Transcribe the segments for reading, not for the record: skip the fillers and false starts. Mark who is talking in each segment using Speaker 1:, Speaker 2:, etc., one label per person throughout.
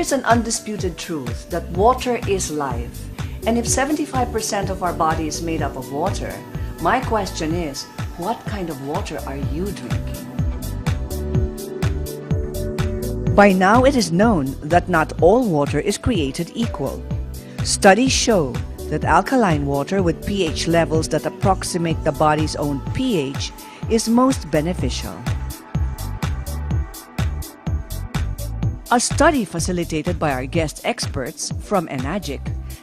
Speaker 1: is an undisputed truth that water is life. And if 75% of our body is made up of water, my question is, what kind of water are you drinking? By now it is known that not all water is created equal. Studies show that alkaline water with pH levels that approximate the body's own pH is most beneficial. A study facilitated by our guest experts from Enagic,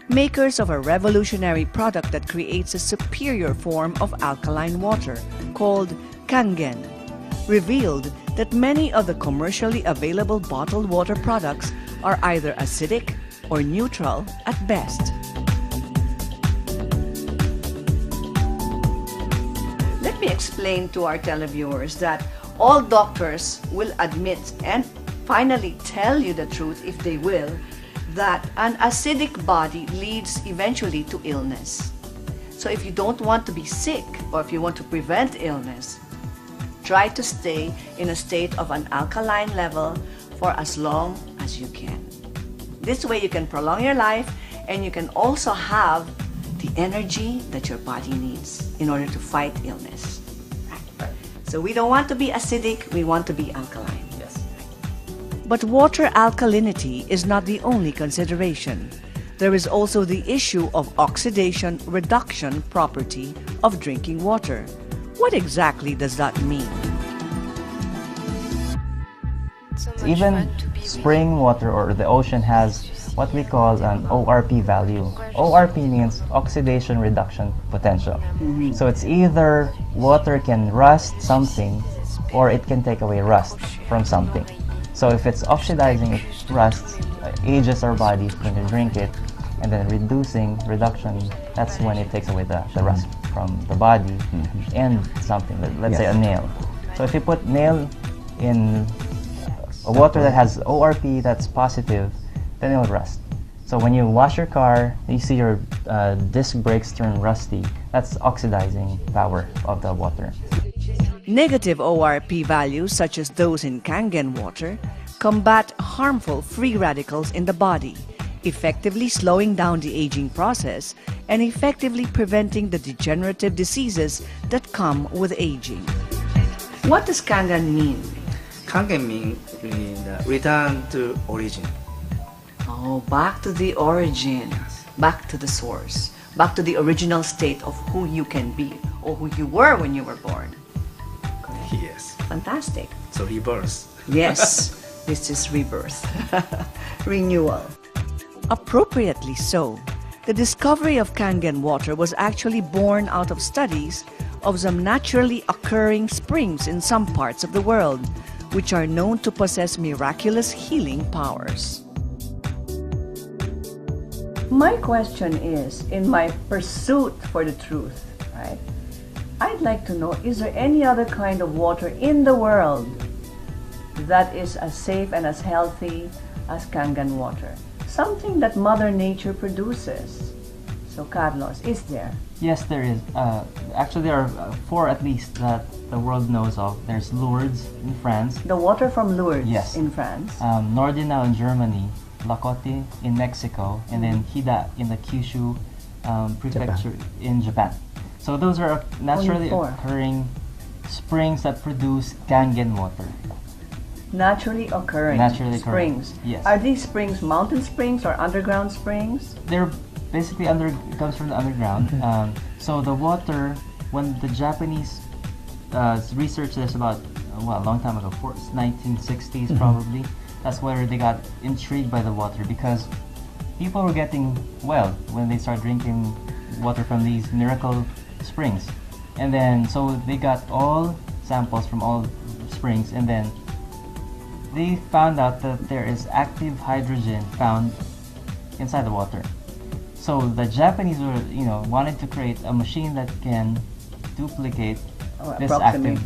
Speaker 1: makers of a revolutionary product that creates a superior form of alkaline water called Kangen, revealed that many of the commercially available bottled water products are either acidic or neutral at best. Let me explain to our televiewers that all doctors will admit and finally tell you the truth, if they will, that an acidic body leads eventually to illness. So if you don't want to be sick, or if you want to prevent illness, try to stay in a state of an alkaline level for as long as you can. This way you can prolong your life, and you can also have the energy that your body needs in order to fight illness. Right. So we don't want to be acidic, we want to be alkaline. But water alkalinity is not the only consideration. There is also the issue of oxidation reduction property of drinking water. What exactly does that mean?
Speaker 2: Even spring water or the ocean has what we call an ORP value. ORP means oxidation reduction potential. So it's either water can rust something or it can take away rust from something. So if it's oxidizing, it rusts, ages our body when you drink it, and then reduction, that's when it takes away the rust from the body and something, let's say a nail. So if you put nail in a water that has ORP that's positive, then it'll rust. So when you wash your car, you see your disc brakes turn rusty. That's oxidizing power of the water.
Speaker 1: Negative ORP values, such as those in Kangen water, combat harmful free radicals in the body, effectively slowing down the aging process and effectively preventing the degenerative diseases that come with aging. What does Kangen mean?
Speaker 3: Kangen means return to origin.
Speaker 1: Oh, back to the origin, back to the source, back to the original state of who you can be or who you were when you were born.
Speaker 3: Yes.
Speaker 1: Fantastic.
Speaker 3: So rebirth.
Speaker 1: Yes, this is rebirth, renewal. Appropriately so, the discovery of Kangen water was actually born out of studies of some naturally occurring springs in some parts of the world, which are known to possess miraculous healing powers. My question is, in my pursuit for the truth, right? I'd like to know, is there any other kind of water in the world that is as safe and as healthy as Kangen water? Something that Mother Nature produces. So Carlos, is there?
Speaker 2: Yes, there is. Actually, there are 4 at least that the world knows of. There's Lourdes in France.
Speaker 1: The water from Lourdes,
Speaker 2: yes,
Speaker 1: in France.
Speaker 2: Nordenau in Germany, Lakote in Mexico, and then Hida in the Kyushu prefecture in Japan. So those are naturally occurring springs that produce Kangen water.
Speaker 1: Naturally occurring springs.
Speaker 2: Yes.
Speaker 1: Are these springs mountain springs or underground springs?
Speaker 2: They're basically it comes from the underground. So the water, when the Japanese researched this about a long time ago, 1960s probably, that's where they got intrigued by the water, because people were getting well when they started drinking water from these miracle springs. And then so they got all samples from all springs, and then they found out that there is active hydrogen found inside the water. So the Japanese were, wanted to create a machine that can duplicate this active,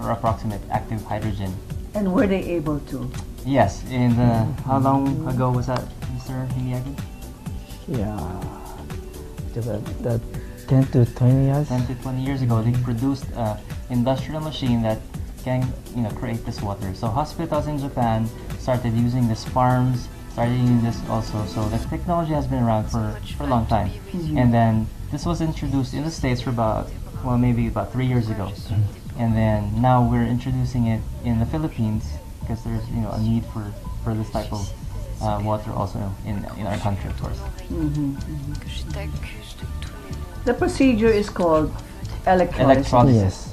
Speaker 2: approximate active hydrogen.
Speaker 1: And were they able to?
Speaker 2: Yes. In how long ago was that, Mr. Enagic?
Speaker 4: Yeah, about 10 to 20 years.
Speaker 2: 10 to 20 years ago, they produced an industrial machine that can create this water. So hospitals in Japan started using these farms started using this also. So the technology has been around for a long time. And then this was introduced in the States for maybe about 3 years ago. And then now we're introducing it in the Philippines because there's a need for this type of water also in our country, of course.
Speaker 1: The procedure is called electrolysis.
Speaker 4: Yes.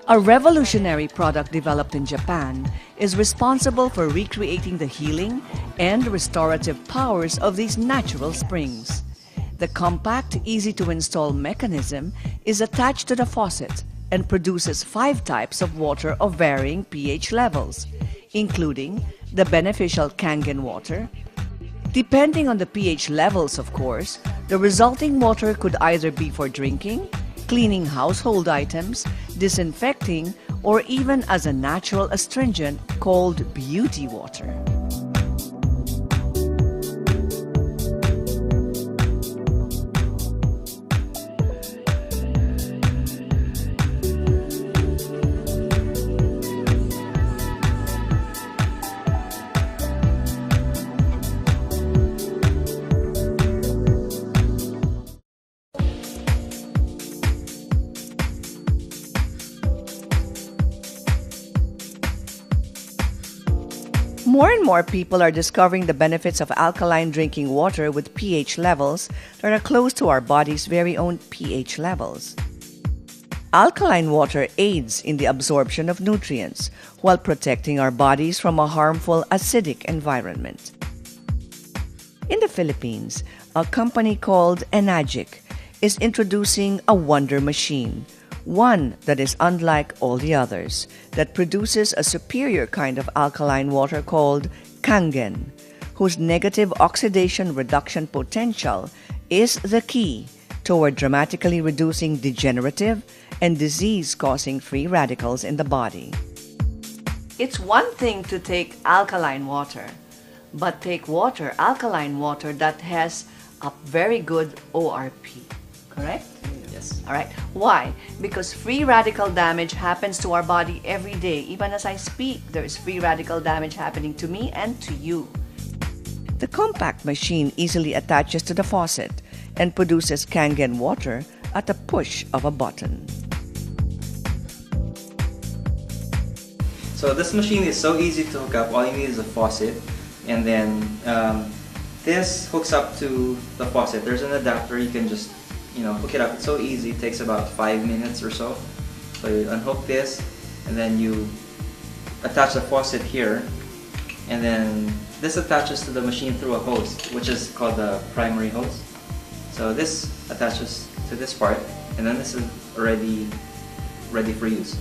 Speaker 1: A revolutionary product developed in Japan is responsible for recreating the healing and restorative powers of these natural springs. The compact, easy-to-install mechanism is attached to the faucet and produces 5 types of water of varying pH levels, including the beneficial Kangen water. Depending on the pH levels, of course, the resulting water could either be for drinking, cleaning household items, disinfecting, or even as a natural astringent called beauty water. More and more people are discovering the benefits of alkaline drinking water with pH levels that are close to our body's very own pH levels. Alkaline water aids in the absorption of nutrients while protecting our bodies from a harmful acidic environment. In the Philippines, a company called Enagic is introducing a wonder machine, one that is unlike all the others, that produces a superior kind of alkaline water called Kangen, whose negative oxidation reduction potential is the key toward dramatically reducing degenerative and disease-causing free radicals in the body. It's one thing to take alkaline water, but take alkaline water that has a very good ORP, correct?
Speaker 2: Yes.
Speaker 1: All right. Why? Because free radical damage happens to our body every day. Even as I speak, there is free radical damage happening to me and to you. The compact machine easily attaches to the faucet and produces Kangen water at the push of a button.
Speaker 2: So this machine is so easy to hook up. All you need is a faucet, and then this hooks up to the faucet. There's an adapter. You can just hook it up. It's so easy. It takes about 5 minutes or so. So you unhook this, and then you attach the faucet here, and then this attaches to the machine through a hose, which is called the primary hose. So this attaches to this part, and then this is already ready for use.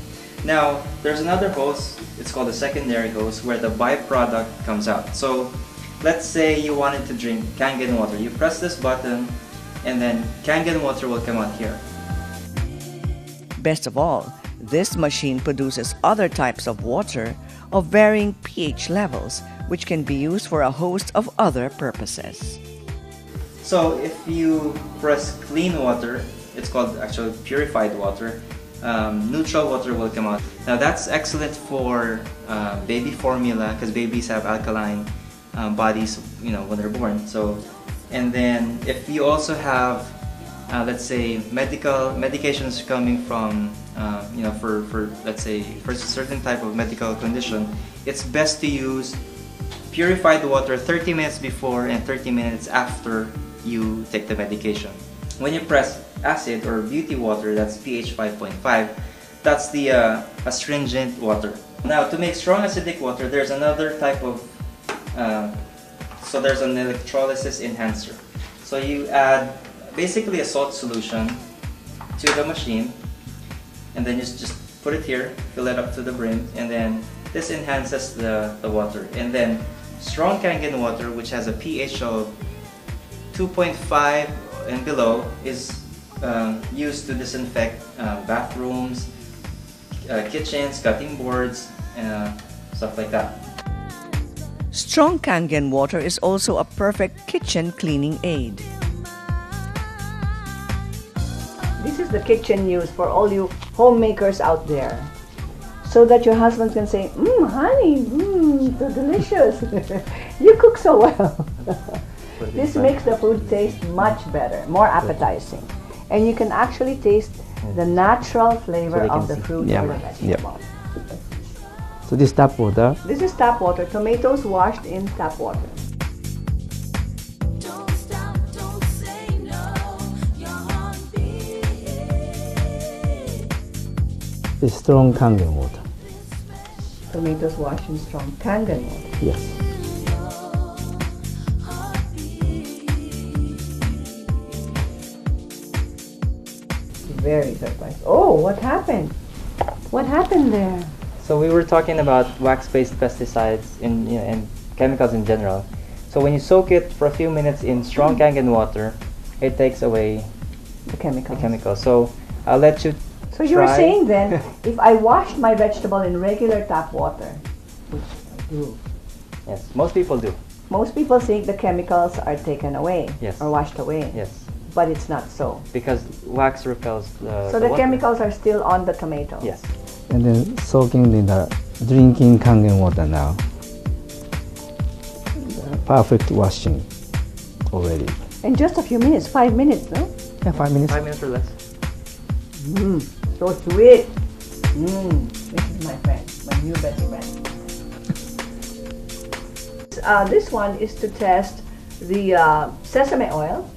Speaker 2: Now, there's another hose, it's called the secondary hose, where the byproduct comes out. So, let's say you wanted to drink Kangen water. You press this button, and then Kangen water will come out here.
Speaker 1: Best of all, this machine produces other types of water of varying pH levels, which can be used for a host of other purposes.
Speaker 2: So, if you press clean water, it's called actually purified water, neutral water will come out. Now that's excellent for baby formula, because babies have alkaline bodies, when they're born. So, and then if you also have, let's say, medications coming from, for let's say for a certain type of medical condition, it's best to use purified water 30 minutes before and 30 minutes after you take the medication. When you press acid or beauty water, that's pH 5.5, that's the astringent water. Now, to make strong acidic water, there's another type of, so there's an electrolysis enhancer. So you add basically a salt solution to the machine, and then you just put it here, fill it up to the brim, and then this enhances the water. And then strong Kangen water, which has a pH of 2.5 and below, is used to disinfect bathrooms, kitchens, cutting boards, stuff like that.
Speaker 1: Strong Kangen water is also a perfect kitchen cleaning aid. This is the kitchen news for all you homemakers out there. so that your husband can say, honey, so delicious. You cook so well. This makes the food taste much better, more appetizing. And you can actually taste the natural flavor of the fruit or the vegetable.
Speaker 4: So this tap water.
Speaker 1: This is tap water, tomatoes washed in tap water.
Speaker 4: It's strong Kangen water.
Speaker 1: Tomatoes washed in strong Kangen water.
Speaker 4: Yes.
Speaker 1: Very surprised. Oh, what happened? What happened there?
Speaker 2: So we were talking about wax-based pesticides and chemicals in general. So when you soak it for a few minutes in strong Kangen water, it takes away
Speaker 1: The chemicals.
Speaker 2: the chemicals. So I'll let you
Speaker 1: So you're
Speaker 2: try.
Speaker 1: saying then, if I washed my vegetable in regular tap water, which I do,
Speaker 2: Yes, most people do.
Speaker 1: most people think the chemicals are taken away
Speaker 2: Yes.
Speaker 1: or washed away.
Speaker 2: Yes,
Speaker 1: But it's not so.
Speaker 2: because wax repels the
Speaker 1: So the
Speaker 2: water.
Speaker 1: chemicals are still on the tomato.
Speaker 2: Yes.
Speaker 4: And then soaking in the drinking Kangen water now. Perfect washing already.
Speaker 1: In just a few minutes, 5 minutes, no?
Speaker 4: Yeah, 5 minutes.
Speaker 2: 5 minutes or less.
Speaker 1: So sweet. This is my friend, my new best friend. This one is to test the sesame oil,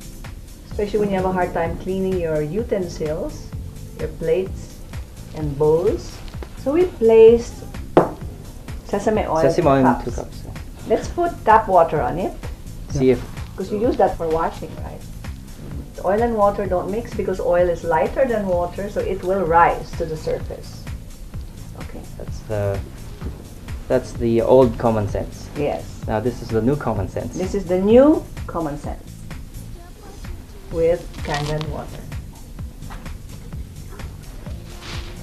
Speaker 1: especially when you have a hard time cleaning your utensils, your plates and bowls. So we placed sesame oil
Speaker 2: Sesame oil
Speaker 1: in
Speaker 2: in
Speaker 1: cups.
Speaker 2: 2 cups. Yeah.
Speaker 1: Let's put tap water on it,
Speaker 2: See if
Speaker 1: because you use that for washing, right? The oil and water don't mix because oil is lighter than water, so it will rise to the surface. Okay.
Speaker 2: that's the old common sense.
Speaker 1: Yes.
Speaker 2: Now this is the new common sense.
Speaker 1: This is the new common sense with Kangen water.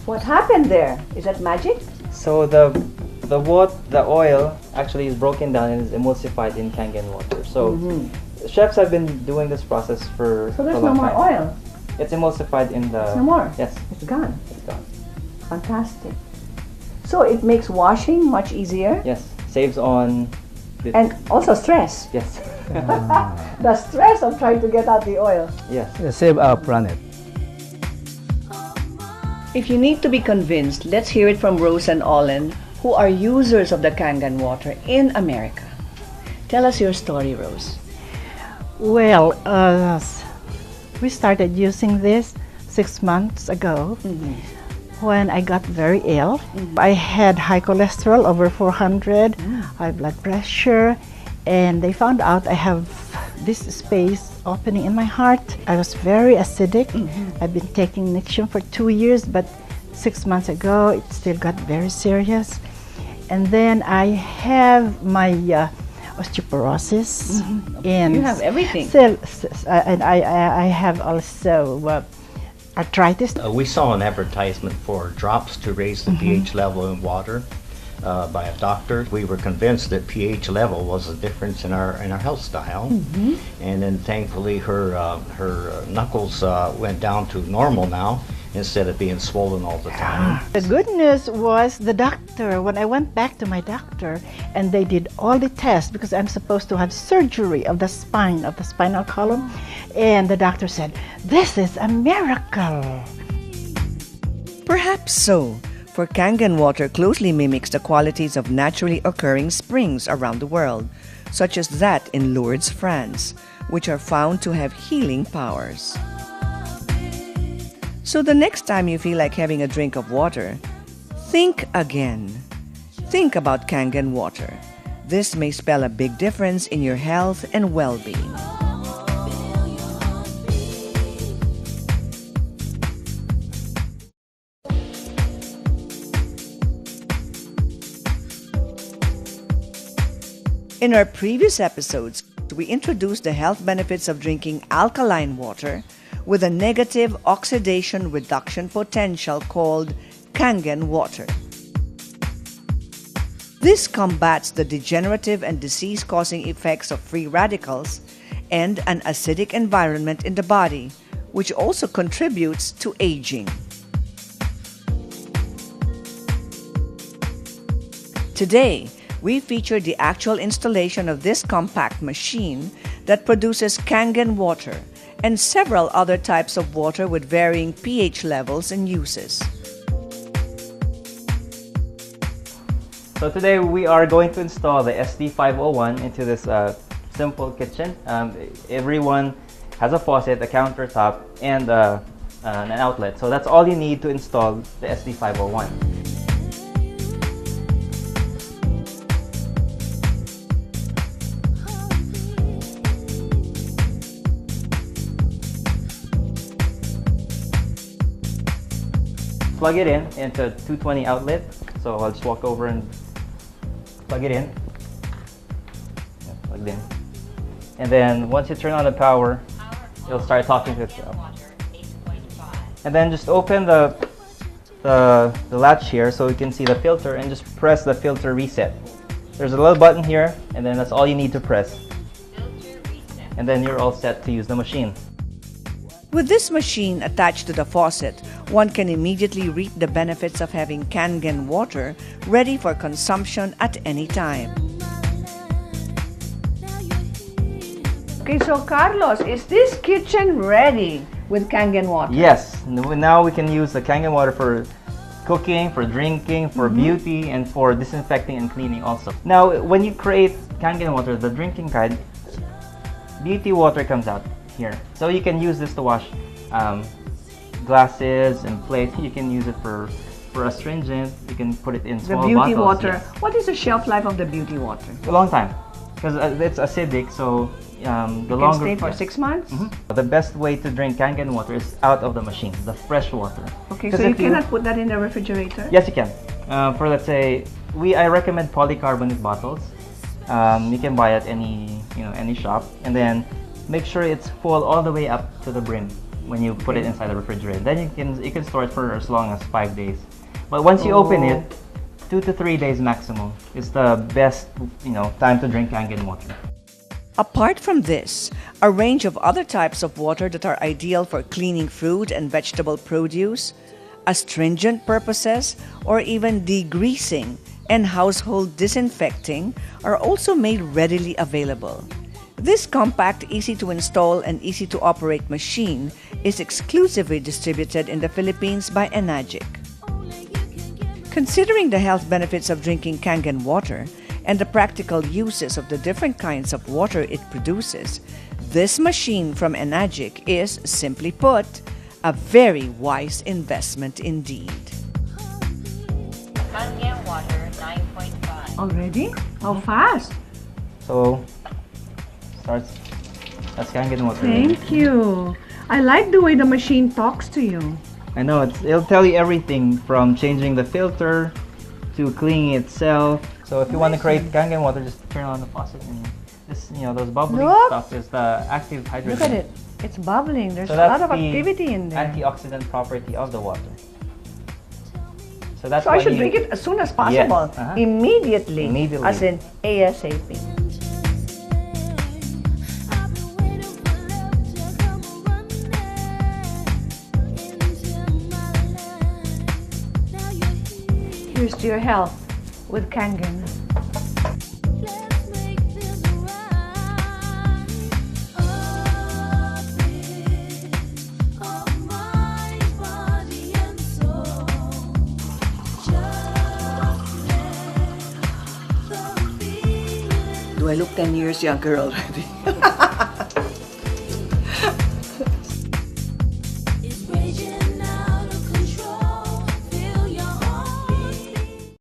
Speaker 1: What happened there? Is that magic?
Speaker 2: So the oil actually is broken down and is emulsified in Kangen water. So chefs have been doing this process for
Speaker 1: So
Speaker 2: a
Speaker 1: there's no
Speaker 2: long
Speaker 1: more
Speaker 2: time.
Speaker 1: oil.
Speaker 2: It's emulsified in the.
Speaker 1: There's no more.
Speaker 2: Yes,
Speaker 1: It's gone.
Speaker 2: it's gone.
Speaker 1: Fantastic. So it makes washing much easier
Speaker 2: Yes, saves on.
Speaker 1: and also stress.
Speaker 2: Yes,
Speaker 1: The stress of trying to get out the oil.
Speaker 2: yes.
Speaker 4: Yeah, save our planet.
Speaker 1: If you need to be convinced, let's hear it from Rose and Olin, who are users of the Kangen water in America. Tell us your story, Rose.
Speaker 5: Well, we started using this 6 months ago when I got very ill. I had high cholesterol, over 400, high blood pressure, and they found out I have this space opening in my heart. I was very acidic. I've been taking Nexium for 2 years, but 6 months ago it still got very serious. And then I have my osteoporosis, and
Speaker 1: You have everything.
Speaker 5: and I have also arthritis.
Speaker 6: We saw an advertisement for drops to raise the pH level in water by a doctor. We were convinced that pH level was the difference in our health style, and then thankfully her knuckles went down to normal now instead of being swollen all the time.
Speaker 5: The good news was the doctor, when I went back to my doctor and they did all the tests, because I'm supposed to have surgery of the spine, of the spinal column, and the doctor said, "This is a miracle."
Speaker 1: Perhaps so, for Kangen water closely mimics the qualities of naturally occurring springs around the world, such as that in Lourdes, France, which are found to have healing powers. So the next time you feel like having a drink of water, think again. Think about Kangen water. This may spell a big difference in your health and well-being. In our previous episodes, we introduced the health benefits of drinking alkaline water with a negative oxidation reduction potential called Kangen water. This combats the degenerative and disease-causing effects of free radicals and an acidic environment in the body, which also contributes to aging. Today, we feature the actual installation of this compact machine that produces Kangen water and several other types of water with varying pH levels and uses.
Speaker 2: So today we are going to install the SD501 into this simple kitchen. Everyone has a faucet, a countertop, and an outlet. So that's all you need to install the SD501. Plug it in into 220 outlet. So I'll just walk over and plug it in. Yeah, plugged in. And then once you turn on the power, it'll start talking to itself. And then just open the latch here so you can see the filter and just press the filter reset. There's a little button here, and then that's all you need to press. And then you're all set to use the machine.
Speaker 1: With this machine attached to the faucet, one can immediately reap the benefits of having Kangen water ready for consumption at any time. Okay, so Carlos, is this kitchen ready with Kangen water?
Speaker 2: Yes, now we can use the Kangen water for cooking, for drinking, for beauty, and for disinfecting and cleaning also. Now, when you create Kangen water, the drinking kind, beauty water comes out here. So you can use this to wash glasses and plates. You can use it for astringent. You can put it in small
Speaker 1: The beauty
Speaker 2: bottles.
Speaker 1: water.
Speaker 2: Yes.
Speaker 1: What is the shelf life of the beauty water?
Speaker 2: A long time, because it's acidic, so the longer...
Speaker 1: Can stay for 6 months?
Speaker 2: The best way to drink Kangen water is out of the machine, the fresh water.
Speaker 1: Okay,
Speaker 2: 'Cause
Speaker 1: so you
Speaker 2: if
Speaker 1: cannot put that in the refrigerator?
Speaker 2: Yes, you can. For let's say, I recommend polycarbonate bottles. You can buy at any shop, and then make sure it's full all the way up to the brim when you put it inside the refrigerator. Then you can store it for as long as 5 days. But once you open it, 2 to 3 days maximum is the best time to drink Kangen water.
Speaker 1: Apart from this, a range of other types of water that are ideal for cleaning fruit and vegetable produce, astringent purposes, or even degreasing and household disinfecting are also made readily available. This compact, easy-to-install and easy-to-operate machine is exclusively distributed in the Philippines by Enagic. Considering the health benefits of drinking Kangen water and the practical uses of the different kinds of water it produces, this machine from Enagic is, simply put, a very wise investment indeed.
Speaker 7: Kangen Water 9.5.
Speaker 1: Already? How fast?
Speaker 2: So, that's Kangen water.
Speaker 1: Thank you. I like the way the machine talks to you.
Speaker 2: I know, it'll tell you everything from changing the filter to cleaning itself. So if you want to create Kangen water, just turn on the faucet and this, those bubbling
Speaker 1: Look!
Speaker 2: stuff is the active hydrogen.
Speaker 1: Look at it. It's bubbling. There's
Speaker 2: So
Speaker 1: a
Speaker 2: that's
Speaker 1: lot of
Speaker 2: the
Speaker 1: activity in there.
Speaker 2: antioxidant property of the water. So that's
Speaker 1: So
Speaker 2: why
Speaker 1: I should
Speaker 2: you-
Speaker 1: drink it as soon as possible.
Speaker 2: Yes, uh-huh.
Speaker 1: Immediately.
Speaker 2: Immediately.
Speaker 1: As in ASAP. Here's to your health with Kangen. Do I look 10 years younger already?